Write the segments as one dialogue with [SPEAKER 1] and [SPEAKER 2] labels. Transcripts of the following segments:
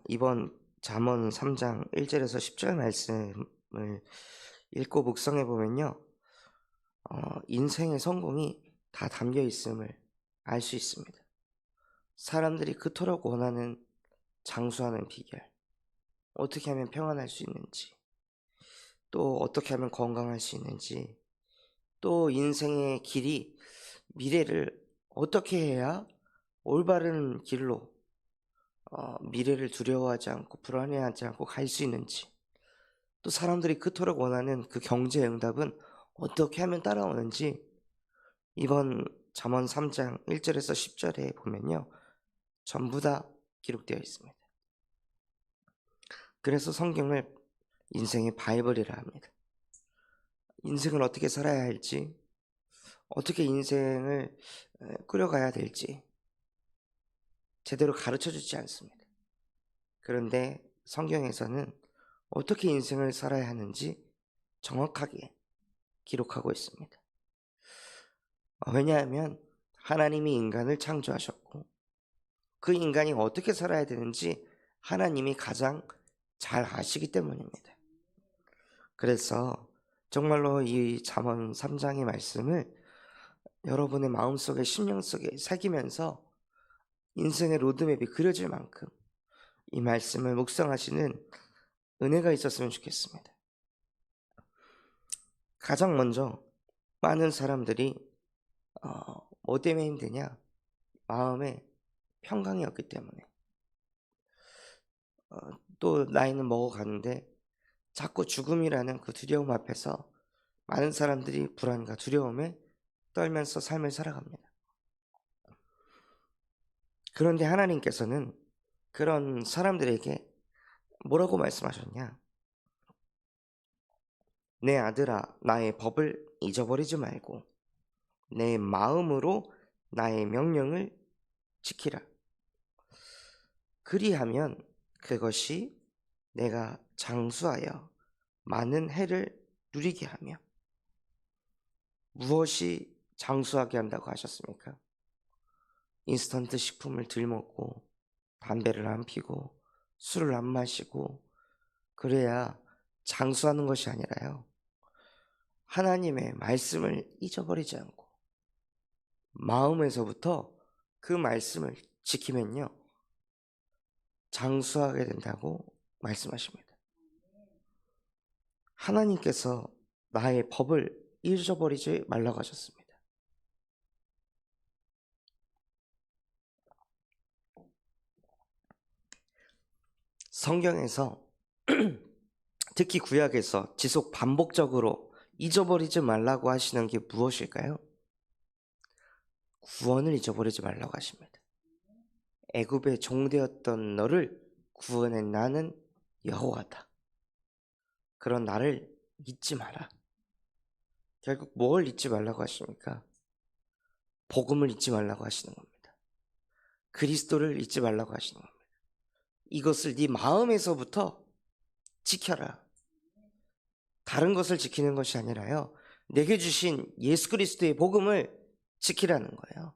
[SPEAKER 1] 이번 잠언 3장 1절에서 10절 말씀을 읽고 묵상해 보면요. 인생의 성공이 다 담겨 있음을 알 수 있습니다. 사람들이 그토록 원하는 장수하는 비결, 어떻게 하면 평안할 수 있는지, 또 어떻게 하면 건강할 수 있는지, 또 인생의 길이 미래를 어떻게 해야 올바른 길로 미래를 두려워하지 않고 불안해하지 않고 갈 수 있는지, 또 사람들이 그토록 원하는 그 경제의 응답은 어떻게 하면 따라오는지 이번 잠언 3장 1절에서 10절에 보면요. 전부 다 기록되어 있습니다. 그래서 성경을 인생의 바이블이라 합니다. 인생을 어떻게 살아야 할지, 어떻게 인생을 꾸려가야 될지 제대로 가르쳐 주지 않습니다. 그런데 성경에서는 어떻게 인생을 살아야 하는지 정확하게 기록하고 있습니다. 왜냐하면 하나님이 인간을 창조하셨고 그 인간이 어떻게 살아야 되는지 하나님이 가장 잘 아시기 때문입니다. 그래서 정말로 이 잠언 3장의 말씀을 여러분의 마음속에 심령 속에 새기면서 인생의 로드맵이 그려질 만큼 이 말씀을 묵상하시는 은혜가 있었으면 좋겠습니다. 가장 먼저 많은 사람들이 뭐 때문에 힘드냐? 마음에 평강이 없기 때문에. 또 나이는 먹어가는데 자꾸 죽음이라는 그 두려움 앞에서 많은 사람들이 불안과 두려움에 떨면서 삶을 살아갑니다. 그런데 하나님께서는 그런 사람들에게 뭐라고 말씀하셨냐? 내 아들아, 나의 법을 잊어버리지 말고 내 마음으로 나의 명령을 지키라. 그리하면 그것이 내가 장수하여 많은 해를 누리게 하며. 무엇이 장수하게 한다고 하셨습니까? 인스턴트 식품을 덜 먹고 담배를 안 피고 술을 안 마시고 그래야 장수하는 것이 아니라요. 하나님의 말씀을 잊어버리지 않고 마음에서부터 그 말씀을 지키면요. 장수하게 된다고 말씀하십니다. 하나님께서 나의 법을 잊어버리지 말라고 하셨습니다. 성경에서 특히 구약에서 지속 반복적으로 잊어버리지 말라고 하시는 게 무엇일까요? 구원을 잊어버리지 말라고 하십니다. 애굽의 종되었던 너를 구원한 나는 여호와다. 그런 나를 잊지 마라. 결국 뭘 잊지 말라고 하십니까? 복음을 잊지 말라고 하시는 겁니다. 그리스도를 잊지 말라고 하시는 겁니다. 이것을 네 마음에서부터 지켜라. 다른 것을 지키는 것이 아니라요. 내게 주신 예수 그리스도의 복음을 지키라는 거예요.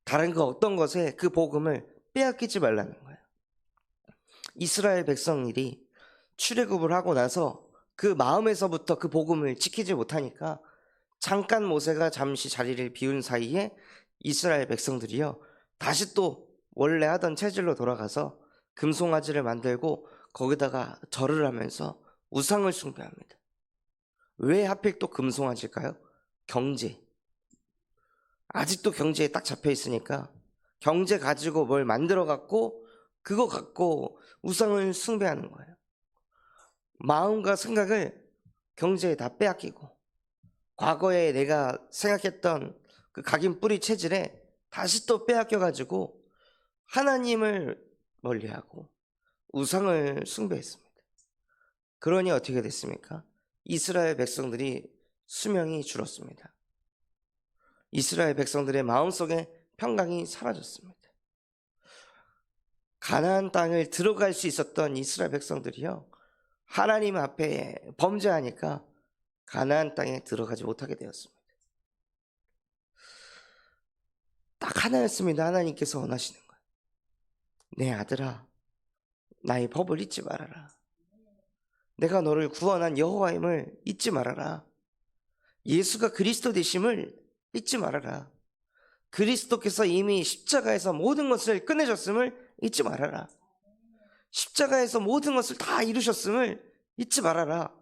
[SPEAKER 1] 다른 그 어떤 것에 그 복음을 빼앗기지 말라는 거예요. 이스라엘 백성들이 출애굽을 하고 나서 그 마음에서부터 그 복음을 지키지 못하니까 잠깐 모세가 잠시 자리를 비운 사이에 이스라엘 백성들이요 다시 또 원래 하던 체질로 돌아가서 금송아지를 만들고 거기다가 절을 하면서 우상을 숭배합니다. 왜 하필 또 금송아지일까요? 경제. 아직도 경제에 딱 잡혀 있으니까 경제 가지고 뭘 만들어 갖고 그거 갖고 우상을 숭배하는 거예요. 마음과 생각을 경제에 다 빼앗기고 과거에 내가 생각했던 그 각인 뿌리 체질에 다시 또 빼앗겨 가지고 하나님을 멀리하고 우상을 숭배했습니다. 그러니 어떻게 됐습니까? 이스라엘 백성들이 수명이 줄었습니다. 이스라엘 백성들의 마음속에 평강이 사라졌습니다. 가나안 땅을 들어갈 수 있었던 이스라엘 백성들이요 하나님 앞에 범죄하니까 가나안 땅에 들어가지 못하게 되었습니다. 딱 하나였습니다. 하나님께서 원하시는 거예요. 내 아들아, 나의 법을 잊지 말아라. 내가 너를 구원한 여호와임을 잊지 말아라. 예수가 그리스도 되심을 잊지 말아라. 그리스도께서 이미 십자가에서 모든 것을 끝내셨음을 잊지 말아라. 십자가에서 모든 것을 다 이루셨음을 잊지 말아라.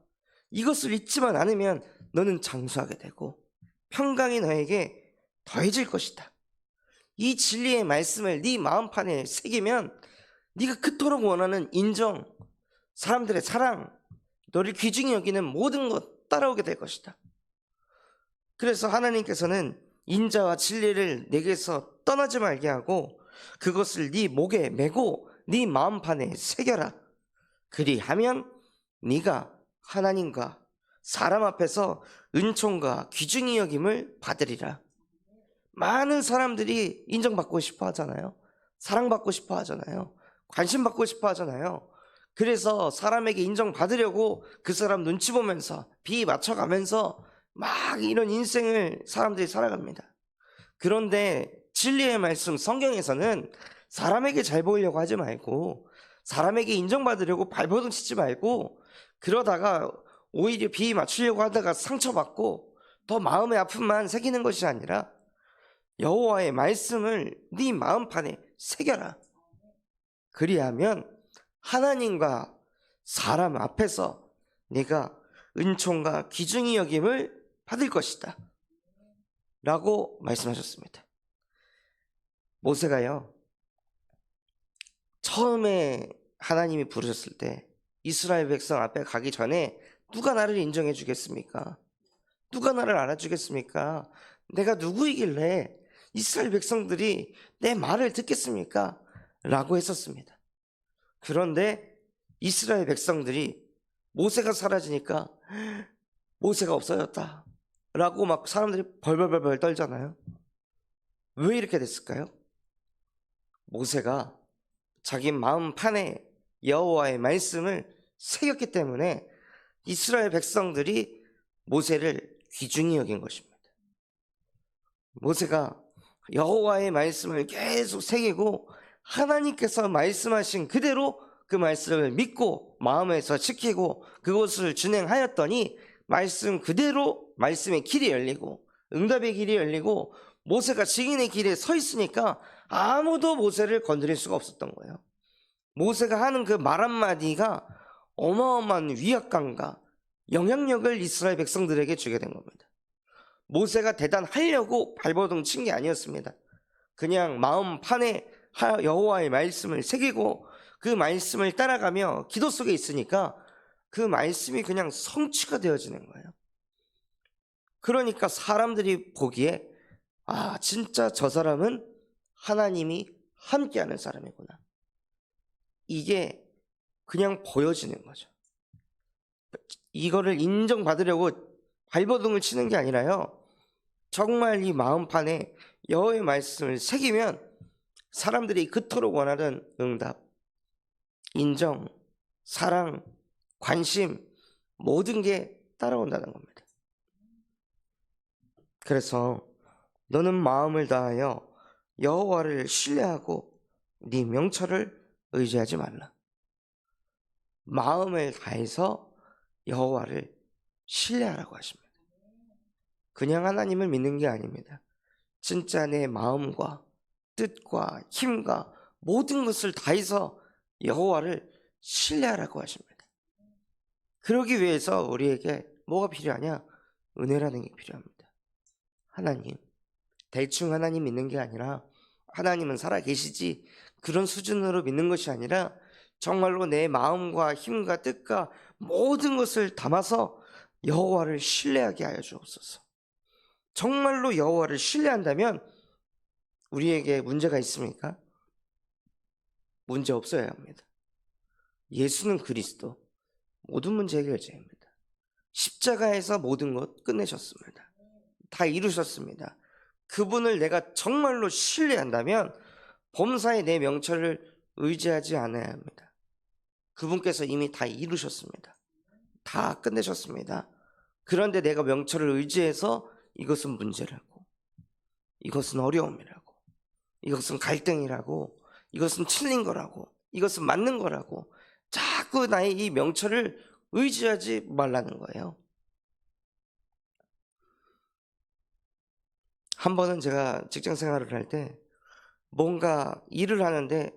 [SPEAKER 1] 이것을 잊지만 않으면 너는 장수하게 되고 평강이 너에게 더해질 것이다. 이 진리의 말씀을 네 마음판에 새기면 네가 그토록 원하는 인정, 사람들의 사랑, 너를 귀중히 여기는 모든 것 따라오게 될 것이다. 그래서 하나님께서는 인자와 진리를 내게서 떠나지 말게 하고 그것을 네 목에 메고 네 마음판에 새겨라. 그리하면 네가 하나님과 사람 앞에서 은총과 귀중히 여김을 받으리라. 많은 사람들이 인정받고 싶어 하잖아요. 사랑받고 싶어 하잖아요. 관심받고 싶어 하잖아요. 그래서 사람에게 인정받으려고 그 사람 눈치 보면서 비 맞춰가면서 막 이런 인생을 사람들이 살아갑니다. 그런데 진리의 말씀 성경에서는 사람에게 잘 보이려고 하지 말고 사람에게 인정받으려고 발버둥 치지 말고 그러다가 오히려 비 맞추려고 하다가 상처받고 더 마음의 아픔만 새기는 것이 아니라 여호와의 말씀을 네 마음판에 새겨라. 그리하면 하나님과 사람 앞에서 네가 은총과 귀중히 여김을 받을 것이다 라고 말씀하셨습니다. 모세가요, 처음에 하나님이 부르셨을 때 이스라엘 백성 앞에 가기 전에 누가 나를 인정해 주겠습니까? 누가 나를 알아주겠습니까? 내가 누구이길래 이스라엘 백성들이 내 말을 듣겠습니까? 라고 했었습니다. 그런데 이스라엘 백성들이 모세가 사라지니까 모세가 없어졌다 라고 막 사람들이 벌벌벌 떨잖아요. 왜 이렇게 됐을까요? 모세가 자기 마음판에 여호와의 말씀을 새겼기 때문에 이스라엘 백성들이 모세를 귀중히 여긴 것입니다. 모세가 여호와의 말씀을 계속 새기고 하나님께서 말씀하신 그대로 그 말씀을 믿고 마음에서 지키고 그것을 준행하였더니 말씀 그대로 말씀의 길이 열리고 응답의 길이 열리고 모세가 증인의 길에 서 있으니까 아무도 모세를 건드릴 수가 없었던 거예요. 모세가 하는 그 말 한마디가 어마어마한 위압감과 영향력을 이스라엘 백성들에게 주게 된 겁니다. 모세가 대단하려고 발버둥 친 게 아니었습니다. 그냥 마음판에 여호와의 말씀을 새기고 그 말씀을 따라가며 기도 속에 있으니까 그 말씀이 그냥 성취가 되어지는 거예요. 그러니까 사람들이 보기에 아, 진짜 저 사람은 하나님이 함께하는 사람이구나. 이게 그냥 보여지는 거죠. 이거를 인정받으려고 발버둥을 치는 게 아니라요, 정말 이 마음판에 여호와의 말씀을 새기면 사람들이 그토록 원하는 응답, 인정, 사랑, 관심 모든 게 따라온다는 겁니다. 그래서 너는 마음을 다하여 여호와를 신뢰하고 네 명철을 의지하지 말라. 마음을 다해서 여호와를 신뢰하라고 하십니다. 그냥 하나님을 믿는 게 아닙니다. 진짜 내 마음과 뜻과 힘과 모든 것을 다해서 여호와를 신뢰하라고 하십니다. 그러기 위해서 우리에게 뭐가 필요하냐? 은혜라는 게 필요합니다. 하나님, 대충 하나님 믿는 게 아니라 하나님은 살아계시지 그런 수준으로 믿는 것이 아니라 정말로 내 마음과 힘과 뜻과 모든 것을 담아서 여호와를 신뢰하게 하여 주옵소서. 정말로 여호와를 신뢰한다면 우리에게 문제가 있습니까? 문제 없어야 합니다. 예수는 그리스도, 모든 문제 해결자입니다. 십자가에서 모든 것 끝내셨습니다. 다 이루셨습니다. 그분을 내가 정말로 신뢰한다면 범사에 내 명철을 의지하지 않아야 합니다. 그분께서 이미 다 이루셨습니다. 다 끝내셨습니다. 그런데 내가 명철을 의지해서 이것은 문제라고, 이것은 어려움이라고, 이것은 갈등이라고, 이것은 틀린 거라고 이것은 맞는 거라고 자꾸 나의 이 명철을 의지하지 말라는 거예요. 한 번은 제가 직장 생활을 할 때 뭔가 일을 하는데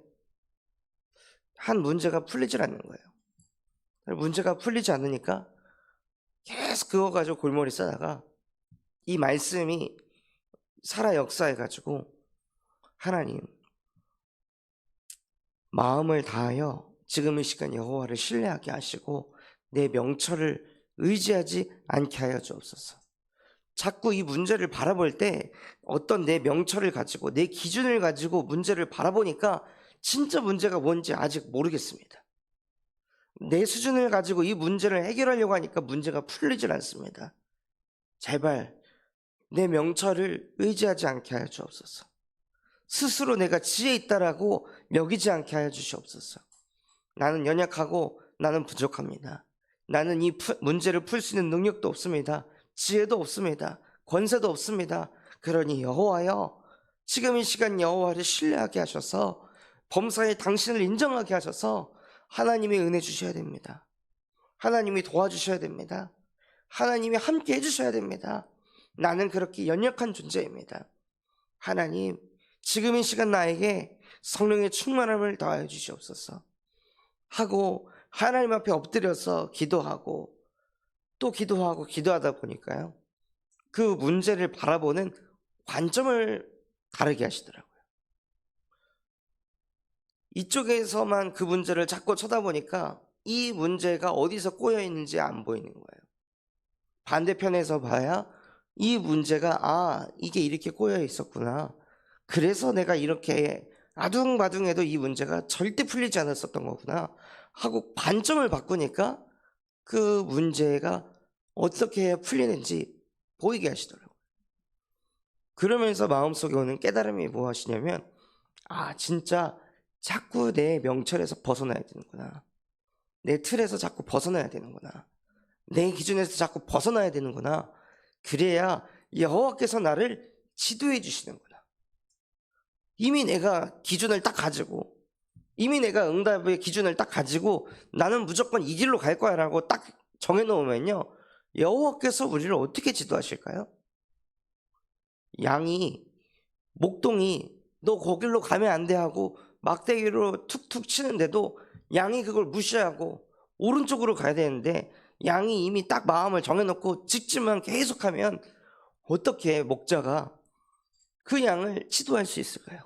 [SPEAKER 1] 한 문제가 풀리질 않는 거예요. 문제가 풀리지 않으니까 계속 그거 가지고 골머리 싸다가 이 말씀이 살아 역사해가지고, 하나님, 마음을 다하여 지금 이 시간 여호와를 신뢰하게 하시고 내 명철을 의지하지 않게 하여 주옵소서. 자꾸 이 문제를 바라볼 때 어떤 내 명철을 가지고 내 기준을 가지고 문제를 바라보니까 진짜 문제가 뭔지 아직 모르겠습니다. 내 수준을 가지고 이 문제를 해결하려고 하니까 문제가 풀리질 않습니다. 제발 내 명철을 의지하지 않게 하여 주옵소서. 스스로 내가 지혜 있다라고 여기지 않게 하여 주시옵소서. 나는 연약하고 나는 부족합니다. 나는 이 문제를 풀 수 있는 능력도 없습니다. 지혜도 없습니다. 권세도 없습니다. 그러니 여호와여, 지금 이 시간 여호와를 신뢰하게 하셔서 범사에 당신을 인정하게 하셔서 하나님의 은혜 주셔야 됩니다. 하나님이 도와주셔야 됩니다. 하나님이 함께 해주셔야 됩니다. 나는 그렇게 연약한 존재입니다. 하나님, 지금 이 시간 나에게 성령의 충만함을 더하여 주시옵소서 하고 하나님 앞에 엎드려서 기도하고 또 기도하고 기도하다 보니까요, 그 문제를 바라보는 관점을 다르게 하시더라고요. 이쪽에서만 그 문제를 자꾸 쳐다보니까 이 문제가 어디서 꼬여 있는지 안 보이는 거예요. 반대편에서 봐야 이 문제가 이게 이렇게 꼬여 있었구나. 그래서 내가 이렇게 아둥바둥해도 이 문제가 절대 풀리지 않았었던 거구나 하고 관점을 바꾸니까 그 문제가 어떻게 풀리는지 보이게 하시더라고요. 그러면서 마음속에 오는 깨달음이 무엇이냐면, 진짜 자꾸 내 명철에서 벗어나야 되는구나. 내 틀에서 자꾸 벗어나야 되는구나. 내 기준에서 자꾸 벗어나야 되는구나. 그래야 여호와께서 나를 지도해 주시는구나. 이미 내가 기준을 딱 가지고, 이미 내가 응답의 기준을 딱 가지고 나는 무조건 이 길로 갈 거야 라고 딱 정해놓으면요, 여호와께서 우리를 어떻게 지도하실까요? 양이, 목동이 너 거길로 가면 안 돼 하고 막대기로 툭툭 치는데도 양이 그걸 무시하고 오른쪽으로 가야 되는데, 양이 이미 딱 마음을 정해놓고 직진만 계속하면 어떻게 목자가 그 양을 지도할 수 있을까요?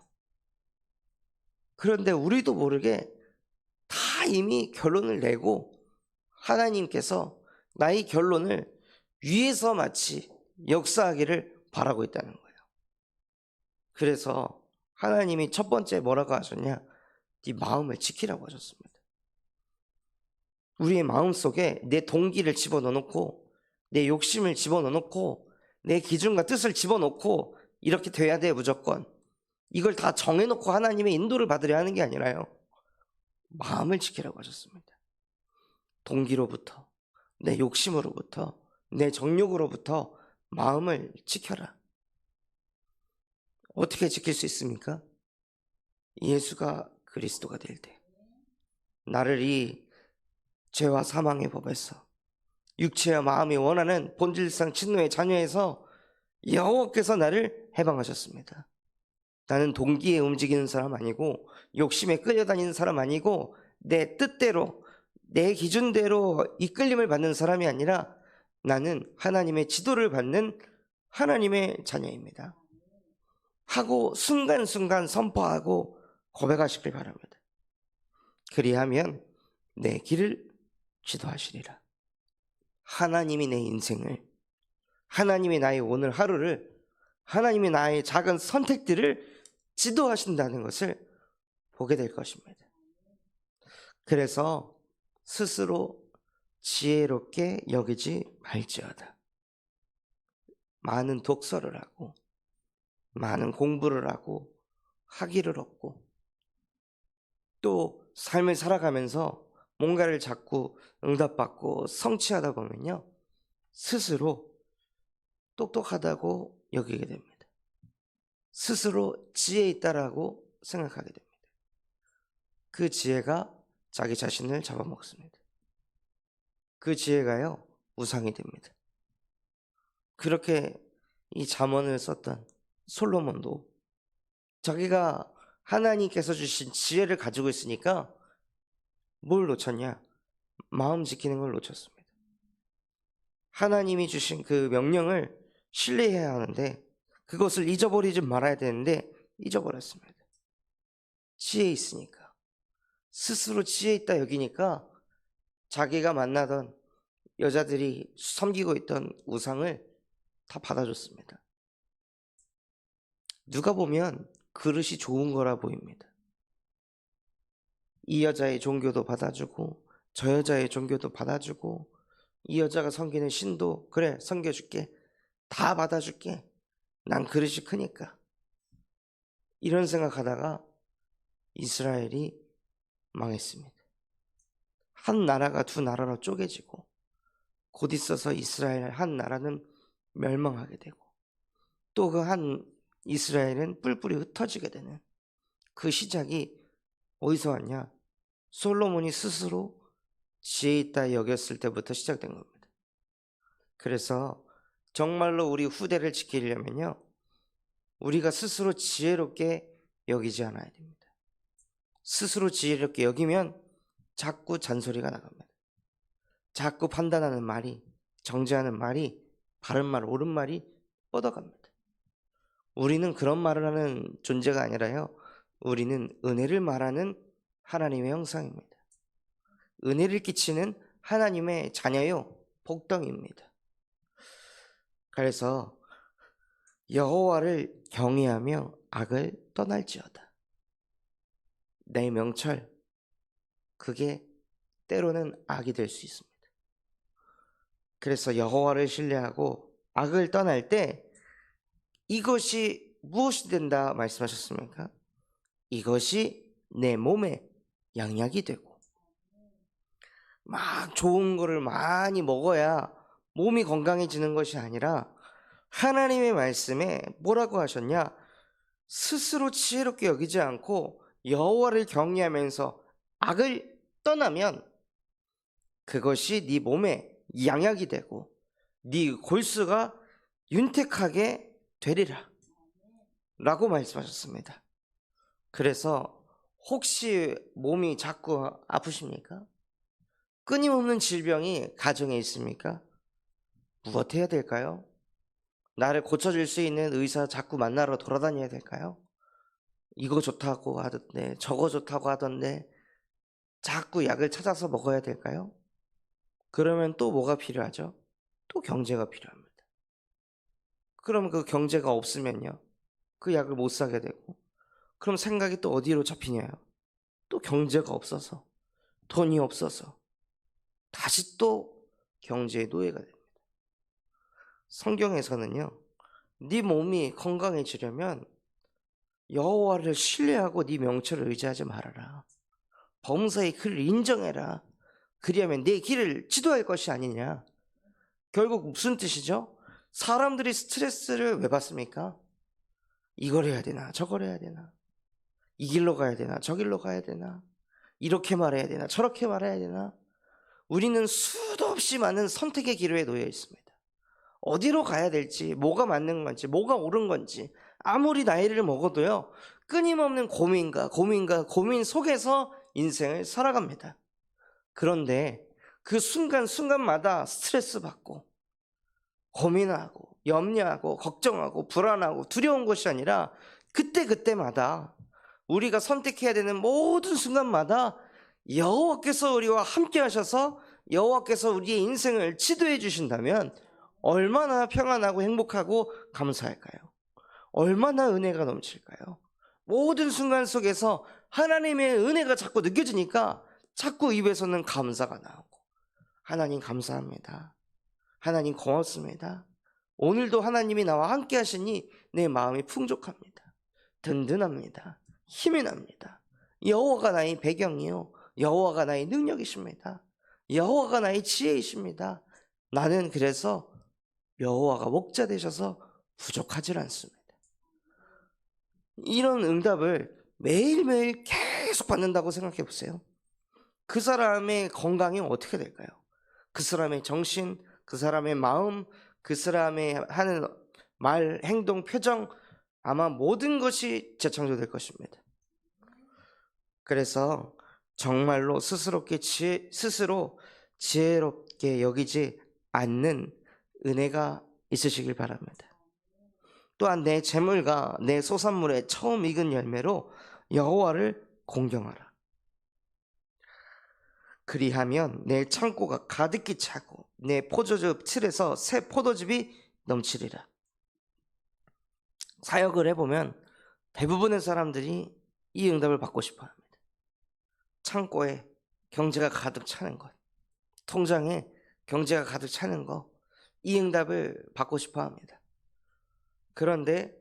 [SPEAKER 1] 그런데 우리도 모르게 다 이미 결론을 내고 하나님께서 나의 결론을 위에서 마치 역사하기를 바라고 있다는 거예요. 그래서 하나님이 첫 번째 뭐라고 하셨냐? 네 마음을 지키라고 하셨습니다. 우리의 마음속에 내 동기를 집어넣어놓고 내 욕심을 집어넣어놓고 내 기준과 뜻을 집어넣고 이렇게 돼야 돼 무조건, 이걸 다 정해놓고 하나님의 인도를 받으려 하는 게 아니라요, 마음을 지키라고 하셨습니다. 동기로부터, 내 욕심으로부터, 내 정욕으로부터 마음을 지켜라. 어떻게 지킬 수 있습니까? 예수가 그리스도가 될 때, 나를 이 죄와 사망의 법에서, 육체와 마음이 원하는 본질상 진노의 자녀에서 여호와께서 나를 해방하셨습니다. 나는 동기에 움직이는 사람 아니고 욕심에 끌려다니는 사람 아니고 내 뜻대로 내 기준대로 이끌림을 받는 사람이 아니라 나는 하나님의 지도를 받는 하나님의 자녀입니다 하고 순간순간 선포하고 고백하시길 바랍니다. 그리하면 내 길을 지도하시리라. 하나님이 내 인생을, 하나님이 나의 오늘 하루를, 하나님이 나의 작은 선택들을 지도하신다는 것을 보게 될 것입니다. 그래서 스스로 지혜롭게 여기지 말지어다. 많은 독서를 하고 많은 공부를 하고 학위를 얻고 또 삶을 살아가면서 뭔가를 자꾸 응답받고 성취하다 보면요, 스스로 똑똑하다고 여기게 됩니다. 스스로 지혜 있다라고 생각하게 됩니다. 그 지혜가 자기 자신을 잡아먹습니다. 그 지혜가요, 우상이 됩니다. 그렇게 이 잠언을 썼던 솔로몬도 자기가 하나님께서 주신 지혜를 가지고 있으니까 뭘 놓쳤냐? 마음 지키는 걸 놓쳤습니다. 하나님이 주신 그 명령을 신뢰해야 하는데 그것을 잊어버리지 말아야 되는데 잊어버렸습니다. 지혜 있으니까, 스스로 지혜 있다 여기니까 자기가 만나던 여자들이 섬기고 있던 우상을 다 받아줬습니다. 누가 보면 그릇이 좋은 거라 보입니다. 이 여자의 종교도 받아주고 저 여자의 종교도 받아주고 이 여자가 섬기는 신도 그래 섬겨줄게, 다 받아줄게, 난 그릇이 크니까. 이런 생각하다가 이스라엘이 망했습니다. 한 나라가 두 나라로 쪼개지고 곧 있어서 이스라엘 한 나라는 멸망하게 되고 또 그 한 이스라엘은 뿔뿔이 흩어지게 되는 그 시작이 어디서 왔냐? 솔로몬이 스스로 지혜 있다 여겼을 때부터 시작된 겁니다. 그래서 정말로 우리 후대를 지키려면요, 우리가 스스로 지혜롭게 여기지 않아야 됩니다. 스스로 지혜롭게 여기면 자꾸 잔소리가 나갑니다. 자꾸 판단하는 말이, 정죄하는 말이, 바른 말, 옳은 말이 뻗어갑니다. 우리는 그런 말을 하는 존재가 아니라요, 우리는 은혜를 말하는 하나님의 형상입니다. 은혜를 끼치는 하나님의 자녀요, 복덩이입니다. 그래서 여호와를 경외하며 악을 떠날지어다. 내 명철, 그게 때로는 악이 될 수 있습니다. 그래서 여호와를 신뢰하고 악을 떠날 때 이것이 무엇이 된다 말씀하셨습니까? 이것이 내 몸에 양약이 되고, 막 좋은 거를 많이 먹어야 몸이 건강해지는 것이 아니라 하나님의 말씀에 뭐라고 하셨냐? 스스로 지혜롭게 여기지 않고 여호와를 경외하면서 악을 떠나면 그것이 네 몸에 양약이 되고 네 골수가 윤택하게 되리라 라고 말씀하셨습니다. 그래서 혹시 몸이 자꾸 아프십니까? 끊임없는 질병이 가정에 있습니까? 무엇 해야 될까요? 나를 고쳐줄 수 있는 의사 자꾸 만나러 돌아다녀야 될까요? 이거 좋다고 하던데 저거 좋다고 하던데 자꾸 약을 찾아서 먹어야 될까요? 그러면 또 뭐가 필요하죠? 또 경제가 필요합니다. 그럼 그 경제가 없으면요, 그 약을 못 사게 되고, 그럼 생각이 또 어디로 잡히냐요? 또 경제가 없어서, 돈이 없어서 다시 또 경제의 노예가 됩니다. 성경에서는요, 네 몸이 건강해지려면 여호와를 신뢰하고 네 명철을 의지하지 말아라. 범사의 길을 인정해라. 그리하면 내 길을 지도할 것이 아니냐. 결국 무슨 뜻이죠? 사람들이 스트레스를 왜 받습니까? 이걸 해야 되나 저걸 해야 되나, 이 길로 가야 되나 저 길로 가야 되나, 이렇게 말해야 되나 저렇게 말해야 되나. 우리는 수도 없이 많은 선택의 기로에 놓여 있습니다. 어디로 가야 될지, 뭐가 맞는 건지, 뭐가 옳은 건지 아무리 나이를 먹어도요, 끊임없는 고민 속에서 인생을 살아갑니다. 그런데 그 순간순간마다 스트레스 받고 고민하고 염려하고 걱정하고 불안하고 두려운 것이 아니라 그때그때마다 우리가 선택해야 되는 모든 순간마다 여호와께서 우리와 함께 하셔서 여호와께서 우리의 인생을 지도해 주신다면 얼마나 평안하고 행복하고 감사할까요? 얼마나 은혜가 넘칠까요? 모든 순간 속에서 하나님의 은혜가 자꾸 느껴지니까 자꾸 입에서는 감사가 나오고, 하나님 감사합니다, 하나님 고맙습니다, 오늘도 하나님이 나와 함께 하시니 내 마음이 풍족합니다, 든든합니다, 힘이 납니다. 여호와가 나의 배경이요, 여호와가 나의 능력이십니다, 여호와가 나의 지혜이십니다. 나는 그래서 여호와가 목자 되셔서 부족하지 않습니다. 이런 응답을 매일매일 계속 받는다고 생각해 보세요. 그 사람의 건강이 어떻게 될까요? 그 사람의 정신, 그 사람의 마음, 그 사람의 하는 말, 행동, 표정, 아마 모든 것이 재창조될 것입니다. 그래서 정말로 스스로 지혜롭게 여기지 않는 은혜가 있으시길 바랍니다. 또한 내 재물과 내 소산물의 처음 익은 열매로 여호와를 공경하라. 그리하면 내 창고가 가득히 차고 내 포도즙 틀에서 새 포도즙이 넘치리라. 사역을 해보면 대부분의 사람들이 이 응답을 받고 싶어 합니다. 창고에 경제가 가득 차는 것, 통장에 경제가 가득 차는 것, 이 응답을 받고 싶어 합니다. 그런데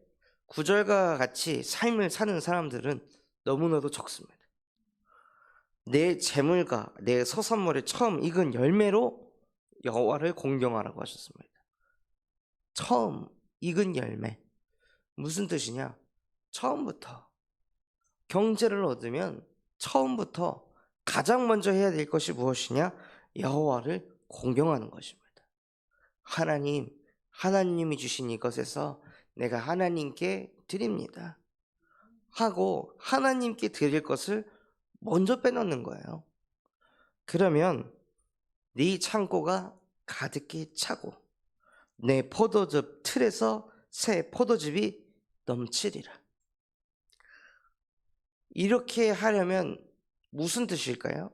[SPEAKER 1] 구절과 같이 삶을 사는 사람들은 너무나도 적습니다. 내 재물과 내 소산물의 처음 익은 열매로 여호와를 공경하라고 하셨습니다. 처음 익은 열매, 무슨 뜻이냐? 처음부터 경제를 얻으면 처음부터 가장 먼저 해야 될 것이 무엇이냐? 여호와를 공경하는 것입니다. 하나님이 주신 이것에서 내가 하나님께 드립니다 하고 하나님께 드릴 것을 먼저 빼놓는 거예요. 그러면 네 창고가 가득히 차고 내 포도즙 틀에서 새 포도즙이 넘치리라. 이렇게 하려면 무슨 뜻일까요?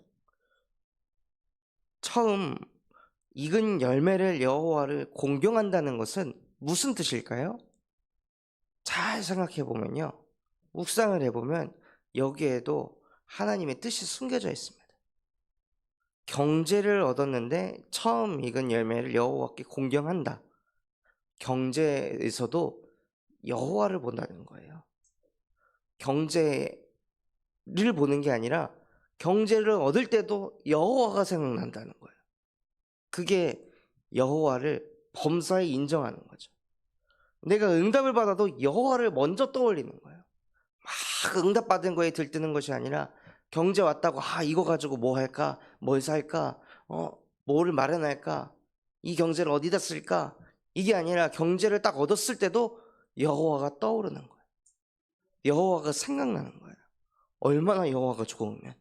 [SPEAKER 1] 처음 익은 열매를 여호와를 공경한다는 것은 무슨 뜻일까요? 잘 생각해 보면요, 묵상을 해보면 여기에도 하나님의 뜻이 숨겨져 있습니다. 경제를 얻었는데 처음 익은 열매를 여호와께 공경한다. 경제에서도 여호와를 본다는 거예요. 경제를 보는 게 아니라 경제를 얻을 때도 여호와가 생각난다는 거예요. 그게 여호와를 범사에 인정하는 거죠. 내가 응답을 받아도 여호와를 먼저 떠올리는 거예요. 막 응답받은 거에 들뜨는 것이 아니라 경제 왔다고 이거 가지고 뭐 할까? 뭘 살까? 뭐를 마련할까? 이 경제를 어디다 쓸까? 이게 아니라 경제를 딱 얻었을 때도 여호와가 떠오르는 거예요. 여호와가 생각나는 거예요. 얼마나 여호와가 좋으면,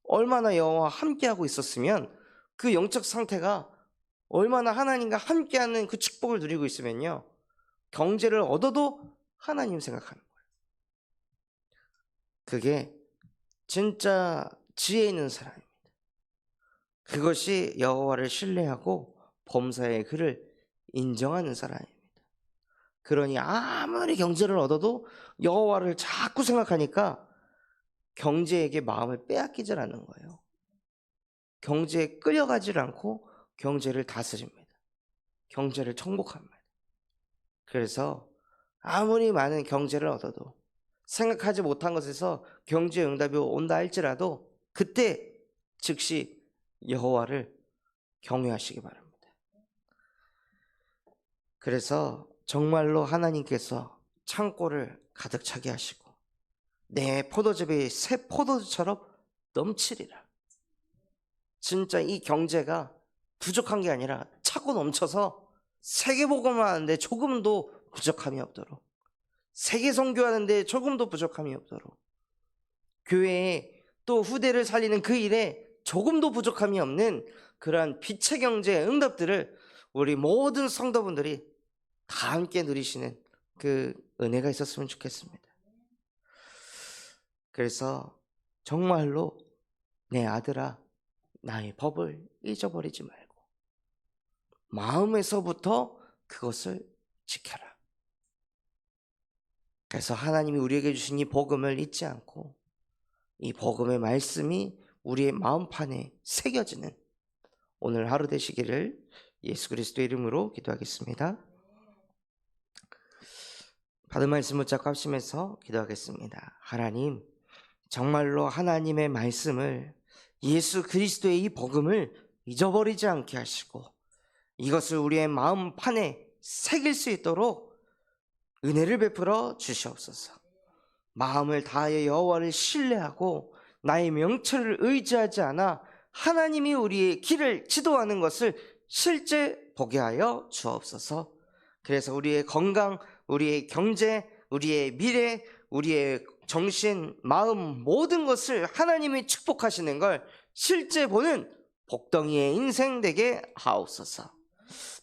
[SPEAKER 1] 얼마나 여호와와 함께하고 있었으면, 그 영적 상태가 얼마나 하나님과 함께하는 그 축복을 누리고 있으면요, 경제를 얻어도 하나님 생각하는 거예요. 그게 진짜 지혜 있는 사람입니다. 그것이 여호와를 신뢰하고 범사의 그를 인정하는 사람입니다. 그러니 아무리 경제를 얻어도 여호와를 자꾸 생각하니까 경제에게 마음을 빼앗기질 않는 거예요. 경제에 끌려가질 않고 경제를 다스립니다. 경제를 정복합니다. 그래서 아무리 많은 경제를 얻어도 생각하지 못한 것에서 경제 응답이 온다 할지라도 그때 즉시 여호와를 경외하시기 바랍니다. 그래서 정말로 하나님께서 창고를 가득 차게 하시고 내 포도즙이 새 포도주처럼 넘치리라. 진짜 이 경제가 부족한 게 아니라 차고 넘쳐서 세계복음을 하는데 조금도 부족함이 없도록, 세계 선교하는데 조금도 부족함이 없도록, 교회에 또 후대를 살리는 그 일에 조금도 부족함이 없는 그러한 빛의 경제의 응답들을 우리 모든 성도분들이 다 함께 누리시는 그 은혜가 있었으면 좋겠습니다. 그래서 정말로 내 아들아, 나의 법을 잊어버리지 말고 마음에서부터 그것을 지켜라. 그래서 하나님이 우리에게 주신 이 복음을 잊지 않고 이 복음의 말씀이 우리의 마음판에 새겨지는 오늘 하루 되시기를 예수 그리스도의 이름으로 기도하겠습니다. 받은 말씀 붙잡고 합심해서 기도하겠습니다. 하나님, 정말로 하나님의 말씀을, 예수 그리스도의 이 복음을 잊어버리지 않게 하시고 이것을 우리의 마음판에 새길 수 있도록 은혜를 베풀어 주시옵소서. 마음을 다하여 여호와를 신뢰하고 나의 명철을 의지하지 않아 하나님이 우리의 길을 지도하는 것을 실제 보게 하여 주옵소서. 그래서 우리의 건강, 우리의 경제, 우리의 미래, 우리의 정신, 마음 모든 것을 하나님이 축복하시는 걸 실제 보는 복덩이의 인생 되게 하옵소서.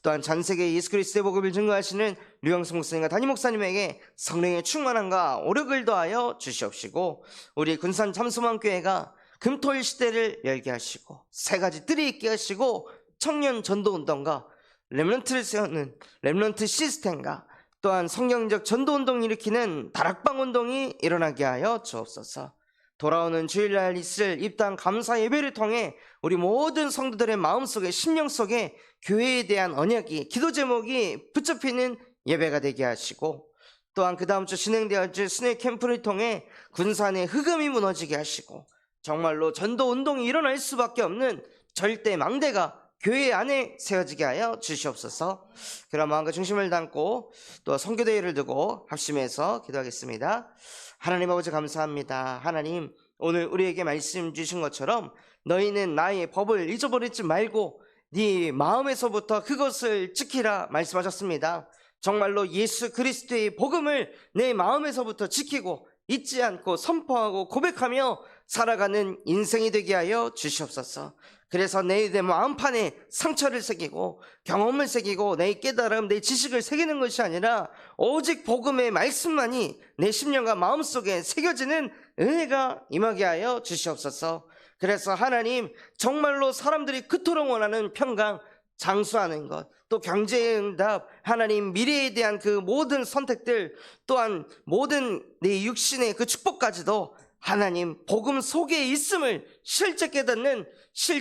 [SPEAKER 1] 또한 전 세계 예수 그리스도의 복음을 증거하시는 류영승 목사님과 담임 목사님에게 성령의 충만함과 오력을 더하여 주시옵시고, 우리 군산 잠수만교회가 금토일 시대를 열게 하시고 세 가지 뜰이 있게 하시고 청년 전도운동과 렘넌트를 세우는 렘넌트 시스템과 또한 성경적 전도운동을 일으키는 다락방 운동이 일어나게 하여 주옵소서. 돌아오는 주일날 있을 입당 감사 예배를 통해 우리 모든 성도들의 마음속에 심령 속에 교회에 대한 언약이 기도 제목이 붙잡히는 예배가 되게 하시고, 또한 그 다음 주 진행되어질 수뇌 캠프를 통해 군산의 흑암이 무너지게 하시고 정말로 전도 운동이 일어날 수밖에 없는 절대 망대가 교회 안에 세워지게 하여 주시옵소서. 그런 마음과 중심을 담고 또 선교대회를 두고 합심해서 기도하겠습니다. 하나님 아버지 감사합니다. 하나님, 오늘 우리에게 말씀 주신 것처럼 너희는 나의 법을 잊어버리지 말고 네 마음에서부터 그것을 지키라 말씀하셨습니다. 정말로 예수 그리스도의 복음을 내 마음에서부터 지키고 잊지 않고 선포하고 고백하며 살아가는 인생이 되게 하여 주시옵소서. 그래서 내 마음판에 상처를 새기고 경험을 새기고 내 깨달음, 내 지식을 새기는 것이 아니라 오직 복음의 말씀만이 내 심령과 마음속에 새겨지는 은혜가 임하게 하여 주시옵소서. 그래서 하나님, 정말로 사람들이 그토록 원하는 평강, 장수하는 것, 또 경제의 응답, 하나님 미래에 대한 그 모든 선택들, 또한 모든 내 육신의 그 축복까지도 하나님 복음 속에 있음을 실제 깨닫는 실제